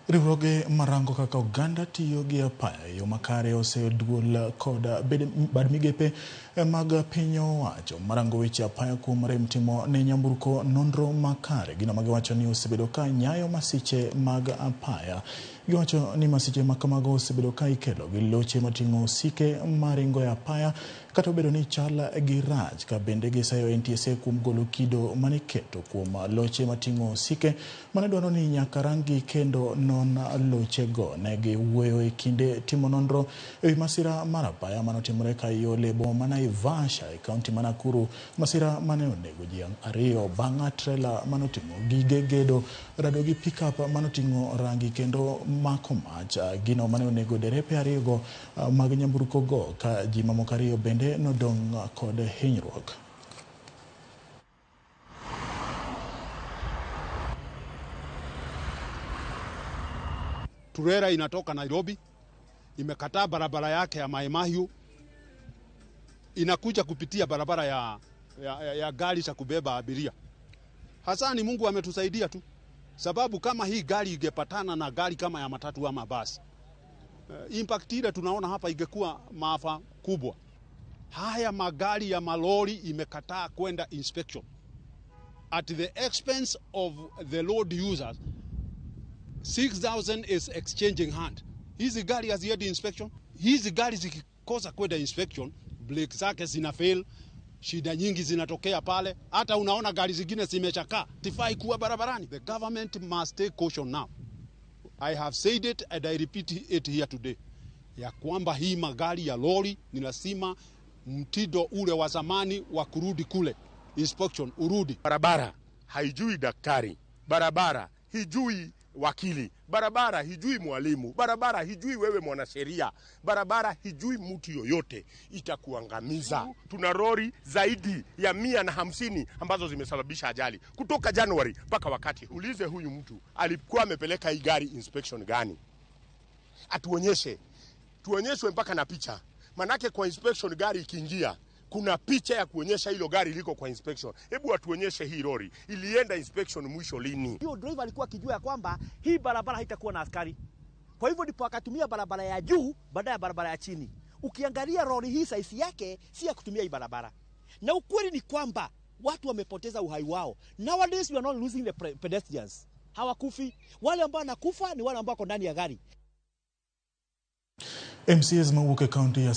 Riwruoge marango kaka Uganda tiyo gi apaya yo makare oseduol kod bad migepe mag piny owacho marango weche apaya kuom rem timo ne nyamburko nonro makare. Gino magiwacho ni osebedo ka nyayo masiche mag apaya. Giwacho ni masiche makamago osebedo ka ikelo gi loche mating'o osike maringo e apaya, kata obedo ni chal gi rach ka bende gisayo NTSA kuom golo kido maniketo kuom loche mating'o osike manedwaro ni nyaka rangi kendo non loche go. Ne giwuoyo e kinde timo nonro e masira mar apaya manotimore ka yo lebo Naivasha e kaunti ma Nakuru, masira mane onego ji 2 bang' trela manoting'o gige gedo rado gi pickup manoting'o rangi kendo mako mach. Gino mane onego derepe 2 go mag nyamburko go, ka ji mamoko 2 bende nodong' kod hinyruok. Turera inatoka Nairobi, imekataa barabara yake ya Maimahiu, inakuja kupitia barabara ya gari za kubeba abiria. Hasa ni Mungu ametusaidia tu, sababu kama hii gari ingepatana na gari kama ya matatu ama basi, impact ile tunaona hapa ingekuwa maafa kubwa. Haya magari ya malori imekataa kwenda inspection at the expense of the road users. 6,000 is exchanging hand. Hizi gari haziendi inspection. Hizi gari zikikosa kwenda inspection, brake zake zina fail, shida nyingi zinatokea pale. Hata unaona gari zingine zimechakaa, sifai kuwa barabarani. The government must take caution now. I have said it and I repeat it here today, ya kwamba hii magari ya lori ni lazima mtindo ule wa zamani wa kurudi kule inspection urudi. Barabara haijui daktari, barabara hijui wakili, barabara hijui mwalimu, barabara hijui wewe mwanasheria, barabara hijui mtu yoyote, itakuangamiza. Tuna lori zaidi ya 150 ambazo zimesababisha ajali kutoka Januari mpaka wakati. Ulize huyu mtu alikuwa amepeleka hii gari inspection gani? Atuonyeshe, tuonyeshwe mpaka na picha. Manake kwa inspection gari ikiingia kuna picha ya kuonyesha hilo gari liko kwa inspection. Hebu atuonyeshe hii lori ilienda inspection mwisho lini? Hiyo driver alikuwa akijua ya kwamba hii barabara haitakuwa na askari. Kwa hivyo ndipo akatumia barabara ya juu badala ya barabara ya chini. Ukiangalia lori hii size yake si ya kutumia hii barabara. Na ukweli ni kwamba watu wamepoteza uhai wao. Nowadays we are not losing the pedestrians. Hawakufi. Wale ambao wanakufa ni wale ambao wako ndani ya gari. MCAs mawuok e kaunti ya